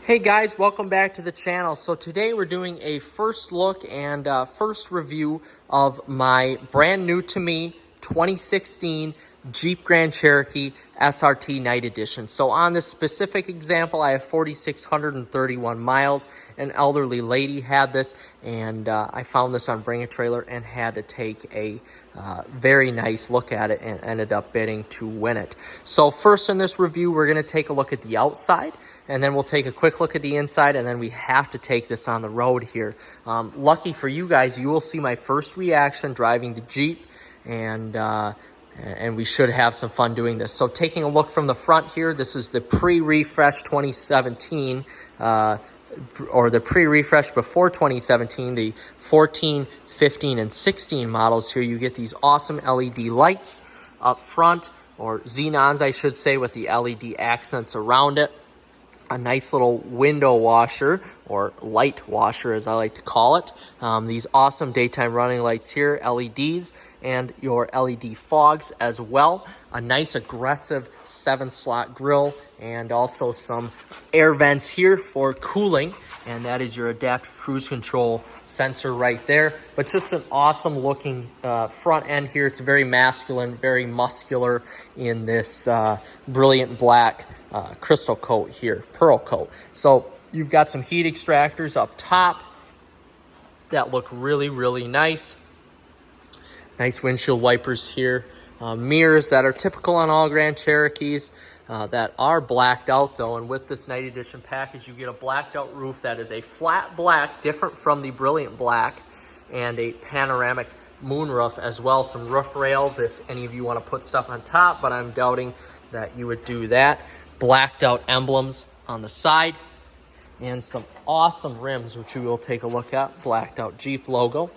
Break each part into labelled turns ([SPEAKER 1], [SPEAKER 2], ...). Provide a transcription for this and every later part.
[SPEAKER 1] Hey guys, welcome back to the channel. So today we're doing a first look and first review of my brand new to me 2016 Jeep Grand Cherokee SRT Night Edition. So on this specific example, I have 4,631 miles. An elderly lady had this, and I found this on Bring a Trailer and had to take a very nice look at it and ended up bidding to win it. So first in this review, we're going to take a look at the outside, and then we'll take a quick look at the inside, and then we have to take this on the road here. Lucky for you guys, you will see my first reaction driving the Jeep, and we should have some fun doing this. So taking a look from the front here, this is the pre-refresh 2017, or the pre-refresh before 2017, the 14, 15, and 16 models here. You get these awesome LED lights up front, or xenons, I should say, with the LED accents around it. A nice little window washer, or light washer as I like to call it. These awesome daytime running lights here, LEDs, and your LED fogs as well. A nice aggressive 7-slot grill, and also some air vents here for cooling, and that is your adaptive cruise control sensor right there. But just an awesome looking front end here. It's very masculine, very muscular in this brilliant black crystal coat here, pearl coat. So you've got some heat extractors up top that look really, really nice. Nice windshield wipers here. Mirrors that are typical on all Grand Cherokees that are blacked out though. And with this Night Edition package, you get a blacked out roof that is a flat black, different from the brilliant black, and a panoramic moonroof as well. Some roof rails if any of you want to put stuff on top, but I'm doubting that you would do that. Blacked out emblems on the side, and some awesome rims, which we will take a look at. Blacked out Jeep logo.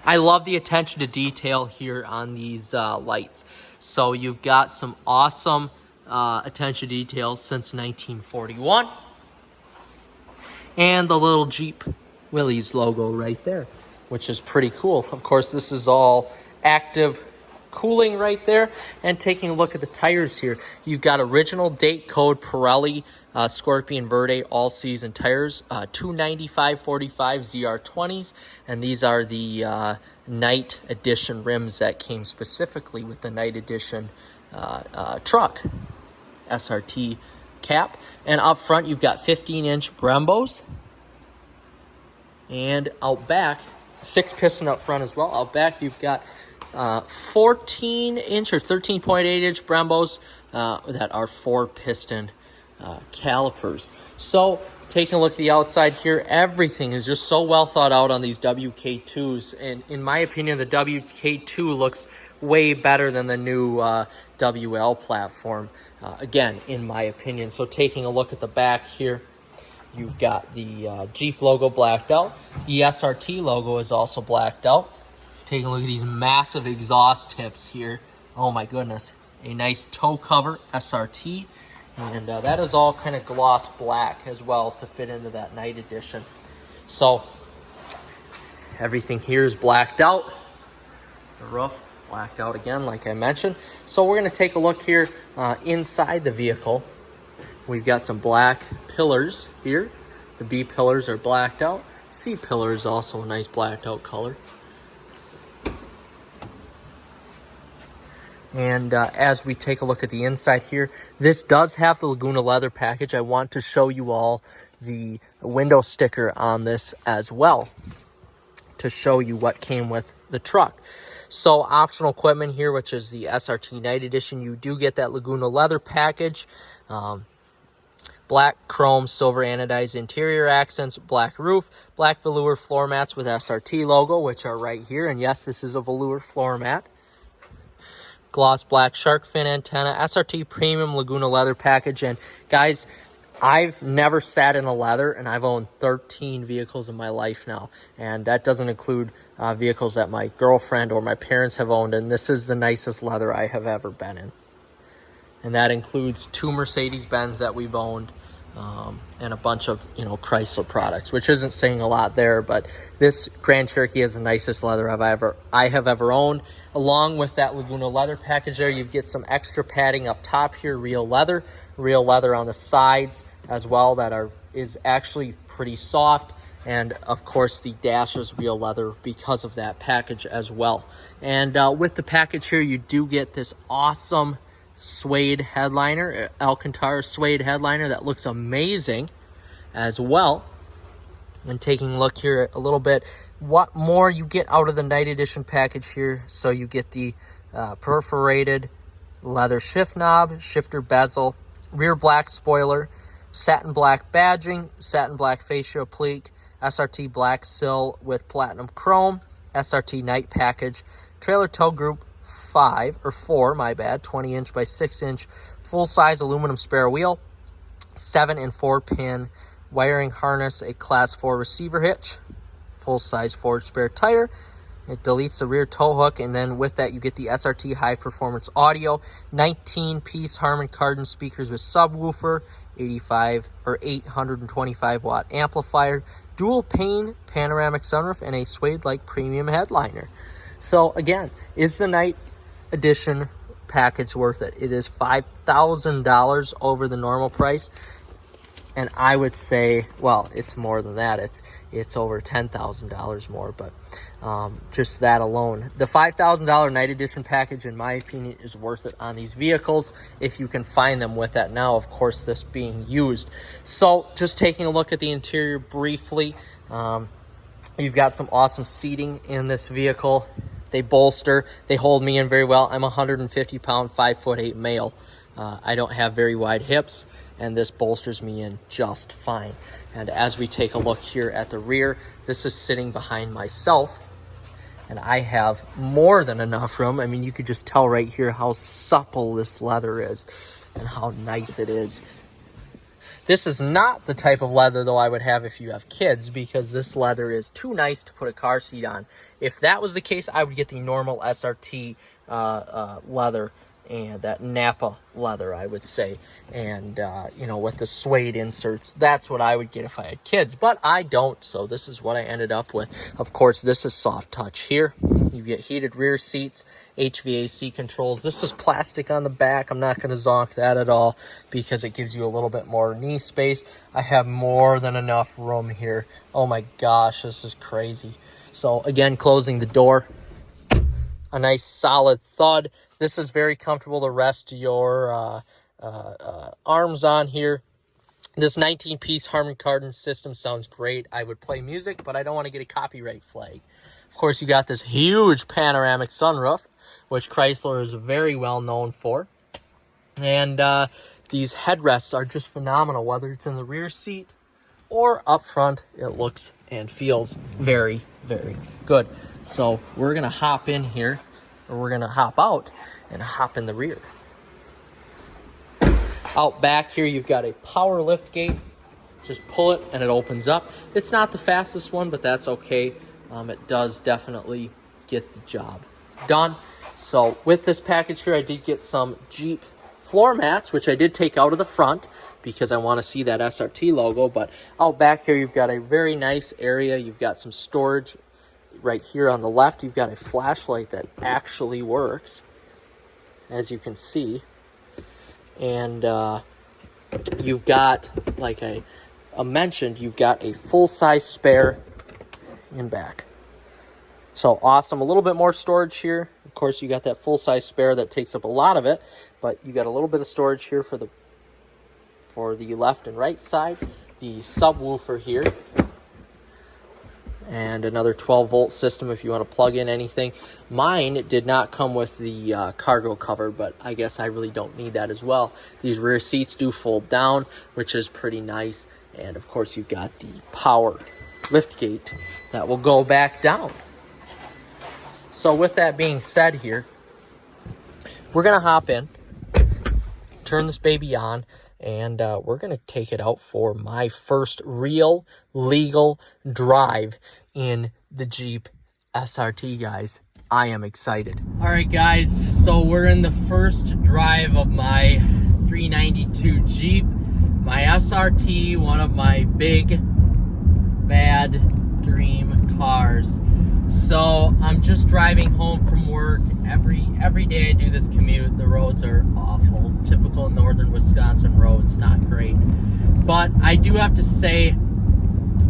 [SPEAKER 1] I love the attention to detail here on these lights. So you've got some awesome attention to detail since 1941. And the little Jeep Willys logo right there, which is pretty cool. Of course, this is all active cooling right there. And taking a look at the tires here, you've got original date code Pirelli Scorpion Verde all-season tires, 295/45 ZR20s, and these are the Night Edition rims that came specifically with the Night Edition truck SRT cap. And up front, you've got 15-inch Brembos, and out back, 6-piston up front as well. Out back, you've got 14-inch or 13.8-inch Brembos that are 4-piston calipers. So taking a look at the outside here, everything is just so well thought out on these WK2s, and in my opinion, the WK2 looks way better than the new WL platform, again, in my opinion. So taking a look at the back here, you've got the Jeep logo blacked out. The SRT logo is also blacked out. Taking a look at these massive exhaust tips here. Oh my goodness. A nice toe cover, SRT. And that is all kind of gloss black as well to fit into that Night Edition. So everything here is blacked out. The roof blacked out again, like I mentioned. So we're going to take a look here inside the vehicle. We've got some black pillars here. The B pillars are blacked out. C pillar is also a nice blacked out color. And as we take a look at the inside here, this does have the Laguna leather package. I want to show you all the window sticker on this as well to show you what came with the truck. So optional equipment here, which is the SRT Night Edition, you do get that Laguna leather package. Black chrome silver anodized interior accents, black roof, black velour floor mats with SRT logo, which are right here. And yes, this is a velour floor mat. Gloss black shark fin antenna, SRT premium Laguna leather package. And guys, I've never sat in a leather, and I've owned 13 vehicles in my life now, and that doesn't include vehicles that my girlfriend or my parents have owned, and this is the nicest leather I have ever been in. And that includes 2 Mercedes-Benz that we've owned, and a bunch of, Chrysler products, which isn't saying a lot there, but this Grand Cherokee is the nicest leather I have ever owned. Along with that Laguna leather package there, you get some extra padding up top here, real leather on the sides, as well that is actually pretty soft. And of course the dash is real leather because of that package as well. And with the package here, you do get this awesome suede headliner, Alcantara suede headliner that looks amazing as well. And taking a look here a little bit, what more you get out of the night edition package here. So you get the perforated leather shift knob, shifter bezel, rear black spoiler, satin black badging, satin black fascia pleat, SRT black sill with platinum chrome, SRT night package, trailer tow group 4, 20-inch by 6-inch, full-size aluminum spare wheel, 7 and 4 pin wiring harness, a class 4 receiver hitch, full-size Ford spare tire. It deletes the rear tow hook, and then with that you get the SRT high performance audio, 19-piece Harman Kardon speakers with subwoofer, 825 watt amplifier, dual pane panoramic sunroof, and a suede-like premium headliner. So again, is the night edition package worth it? It is $5,000 over the normal price. And I would say, well, it's more than that. It's over $10,000 more, but just that alone. The $5,000 night edition package, in my opinion, is worth it on these vehicles if you can find them with that now, of course, this being used. So just taking a look at the interior briefly, you've got some awesome seating in this vehicle. They bolster. They hold me in very well. I'm a 150-pound, 5'8" male. I don't have very wide hips, and this bolsters me in just fine. And as we take a look here at the rear, this is sitting behind myself, and I have more than enough room. I mean, you could just tell right here how supple this leather is and how nice it is. This is not the type of leather, though, I would have if you have kids, because this leather is too nice to put a car seat on. If that was the case, I would get the normal SRT leather, and that Napa leather, I would say, and you know, with the suede inserts, that's what I would get if I had kids, but I don't, so this is what I ended up with. Of course, this is soft touch here. You get heated rear seats, HVAC controls. This is plastic on the back. I'm not going to zonk that at all because it gives you a little bit more knee space. I have more than enough room here. Oh my gosh, this is crazy. So again, closing the door, a nice solid thud. This is very comfortable to rest your arms on here. This 19-piece Harman Kardon system sounds great. I would play music, but I don't want to get a copyright flag. Of course, you got this huge panoramic sunroof, which Chrysler is very well known for. And these headrests are just phenomenal, whether it's in the rear seat or up front. It looks and feels very, very good. So we're going to hop in here, or we're going to hop out and hop in the rear. Out back here, you've got a power lift gate. Just pull it and it opens up. It's not the fastest one, but that's okay. It does definitely get the job done. So with this package here, I did get some Jeep floor mats, which I did take out of the front because I want to see that SRT logo. But out back here, you've got a very nice area. You've got some storage right here on the left. You've got a flashlight that actually works, as you can see. And you've got, like I mentioned, you've got a full-size spare in back. So awesome. A little bit more storage here. Of course, you got that full-size spare that takes up a lot of it, but you got a little bit of storage here for the left and right side. The subwoofer here, and another 12-volt system if you want to plug in anything. Mine did not come with the cargo cover, but I guess I really don't need that as well. These rear seats do fold down, which is pretty nice. And of course, you've got the power lift gate that will go back down. So with that being said here, we're going to hop in, turn this baby on, and we're going to take it out for my first real legal drive in the Jeep SRT, guys. I am excited. All right, guys, so we're in the first drive of my 392 Jeep, my SRT, one of my big, bad dream cars. So I'm just driving home from work. Every day I do this commute. The roads are awful. Typical northern Wisconsin roads, not great. But I do have to say,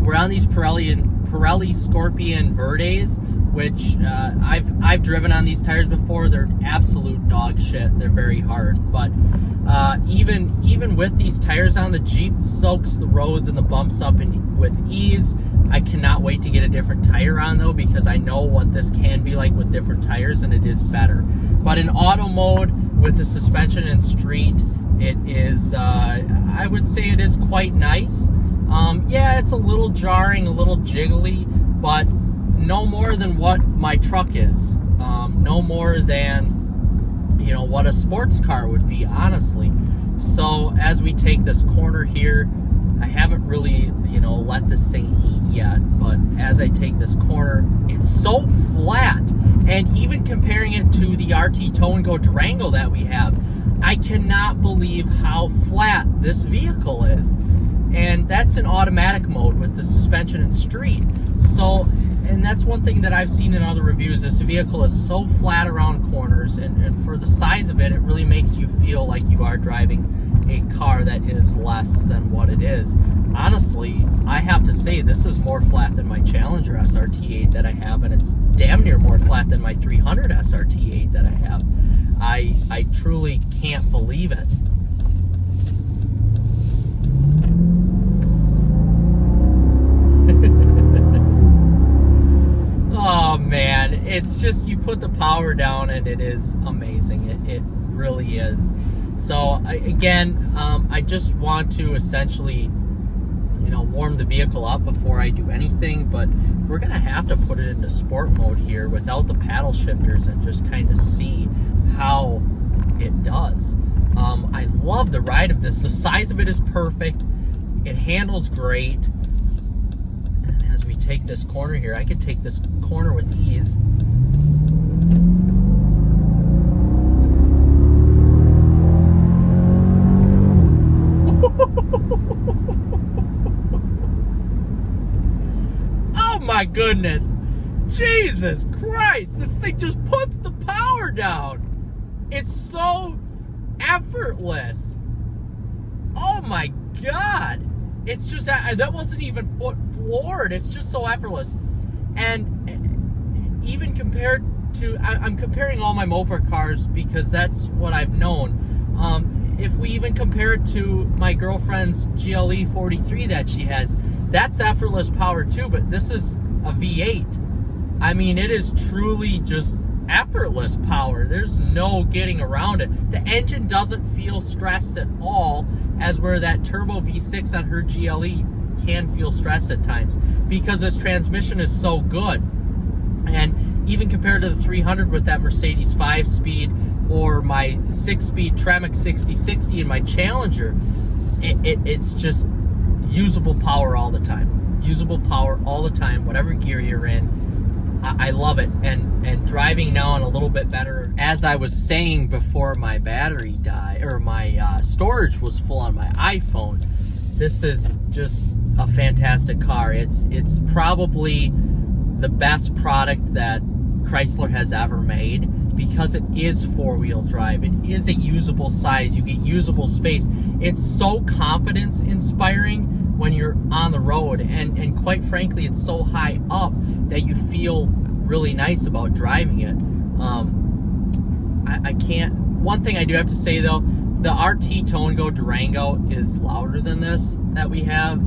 [SPEAKER 1] we're on these Pirelli Scorpion Verdes, which I've driven on these tires before. They're absolute dog shit. They're very hard, but even with these tires on, the Jeep soaks the roads and the bumps up with ease. I cannot wait to get a different tire on though, because I know what this can be like with different tires, and it is better. But in auto mode with the suspension and street, it is I would say it is quite nice. Yeah, it's a little jarring, a little jiggly, but no more than what my truck is. No more than, you know, what a sports car would be, honestly. So as we take this corner here, I haven't really, you know, let this thing eat yet, but as I take this corner, it's so flat. And even comparing it to the RT Tow and Go Durango that we have, I cannot believe how flat this vehicle is. And that's in automatic mode with the suspension and street. So, and that's one thing that I've seen in other reviews. This vehicle is so flat around corners, and for the size of it, it really makes you feel like you are driving a car that is less than what it is. Honestly, I have to say this is more flat than my Challenger SRT8 that I have, and it's damn near more flat than my 300 SRT8 that I have. I truly can't believe it. Oh man, it's just, you put the power down and it is amazing. It really is. So again, I just want to essentially, you know, warm the vehicle up before I do anything, but we're gonna have to put it into sport mode here without the paddle shifters and just kind of see how it does. I love the ride of this. The size of it is perfect. It handles great. And as we take this corner here, I could take this corner with ease. Oh my goodness. Jesus Christ. This thing just puts the power down. It's so effortless. Oh my God. It's just, that wasn't even foot floored. It's just so effortless. And even compared to, I'm comparing all my Mopar cars because that's what I've known. If we even compare it to my girlfriend's GLE 43 that she has, that's effortless power too, but this is a V8. I mean, it is truly just effortless power. There's no getting around it. The engine doesn't feel stressed at all, as where that turbo V6 on her GLE can feel stressed at times, because this transmission is so good. And even compared to the 300 with that Mercedes 5-speed or my 6-speed Tremec 6060 in my Challenger, it's just usable power all the time. Usable power all the time, whatever gear you're in. I love it. And driving now on a little bit better, as I was saying before my battery died, or my storage was full on my iPhone, this is just a fantastic car. It's probably the best product that Chrysler has ever made, because it is four-wheel drive. It is a usable size. You get usable space. It's so confidence inspiring when you're on the road, and quite frankly, it's so high up that you feel really nice about driving it. I can't, one thing I do have to say though, the RT Tow and Go Durango is louder than this that we have.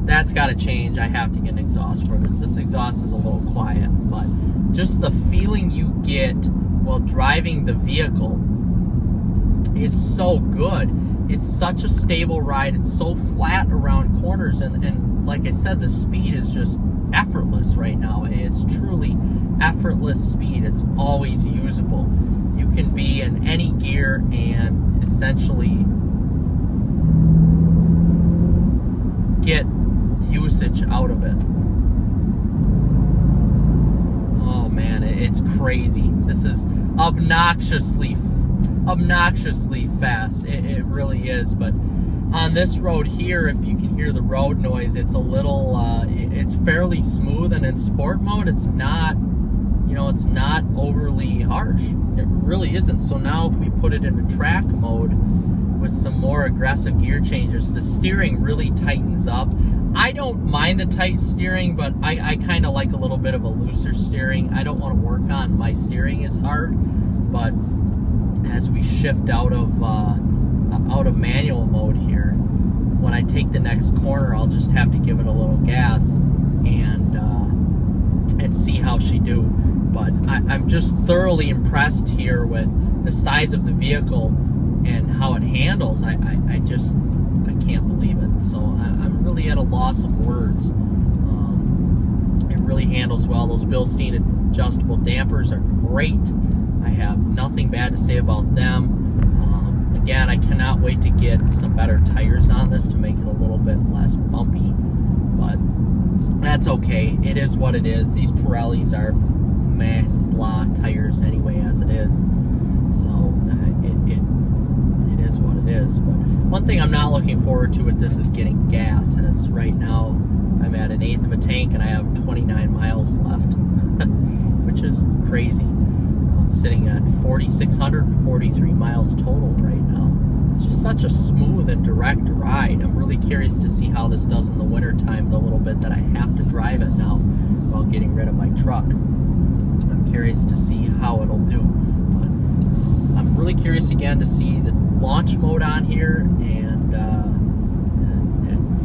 [SPEAKER 1] That's got to change. I have to get an exhaust for this. This exhaust is a little quiet, but just the feeling you get while driving the vehicle is so good. It's such a stable ride. It's so flat around corners, and like I said, the speed is just effortless right now. It's truly effortless speed. It's always usable. You can be in any gear and essentially get usage out of it. Oh man, it's crazy. This is obnoxiously fast. It really is. But on this road here, if you can hear the road noise, it's a little it's fairly smooth, and in sport mode it's not, you know, it's not overly harsh. It really isn't. So now if we put it into track mode, with some more aggressive gear changes, the steering really tightens up. I don't mind the tight steering, but I kind of like a little bit of a looser steering. I don't want to work on my steering as hard, but as we shift out of manual mode here, when I take the next corner, I'll just have to give it a little gas and see how she do. But I'm just thoroughly impressed here with the size of the vehicle and how it handles. I can't believe it. So I'm really at a loss of words. It really handles well. Those Bilstein adjustable dampers are great. I have nothing bad to say about them. Again, I cannot wait to get some better tires on this to make it a little bit less bumpy, but that's okay. It is what it is. These Pirellis are meh, blah tires anyway as it is. So it is what it is. But one thing I'm not looking forward to with this is getting gas, as right now I'm at 1/8 of a tank and I have 29 miles left, which is crazy. I'm sitting at 4,643 miles total right now. It's just such a smooth and direct ride. I'm really curious to see how this does in the wintertime, the little bit that I have to drive it now while getting rid of my truck. I'm curious to see how it'll do. But I'm really curious again to see the launch mode on here and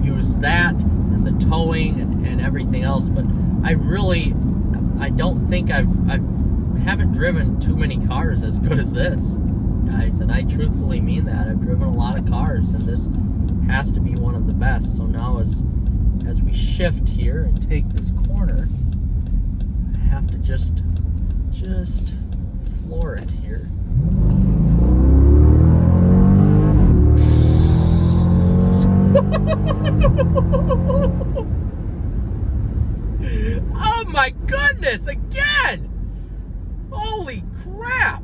[SPEAKER 1] use that and the towing and everything else. But I don't think I haven't driven too many cars as good as this, guys, and I truthfully mean that. I've driven a lot of cars, and this has to be one of the best. So now as we shift here and take this corner, I have to just floor it here. Oh my goodness, again! Holy crap!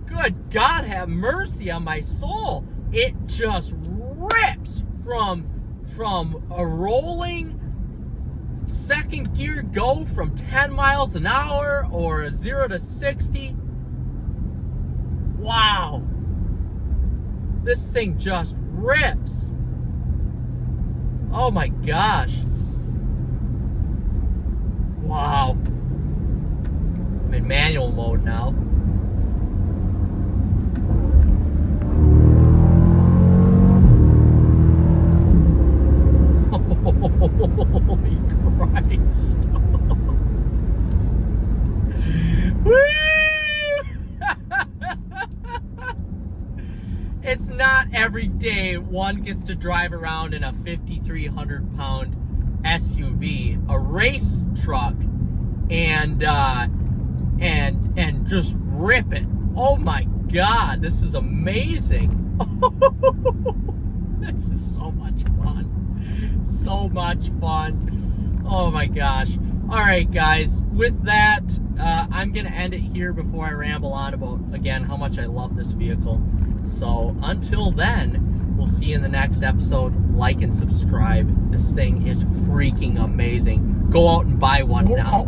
[SPEAKER 1] Good God, have mercy on my soul. It just rips from a rolling second gear go from 10 miles an hour or a 0 to 60. Wow. This thing just rips. Oh my gosh. Wow. I'm in manual mode now. Holy Christ. It's not every day one gets to drive around in a 5,300-pound SUV, a race truck, and just rip it. Oh my God, this is amazing. This is so much fun. So much fun. Oh my gosh. All right, guys, with that, I'm gonna end it here before I ramble on about, again, how much I love this vehicle. So until then, we'll see you in the next episode. Like and subscribe. This thing is freaking amazing. Go out and buy one now.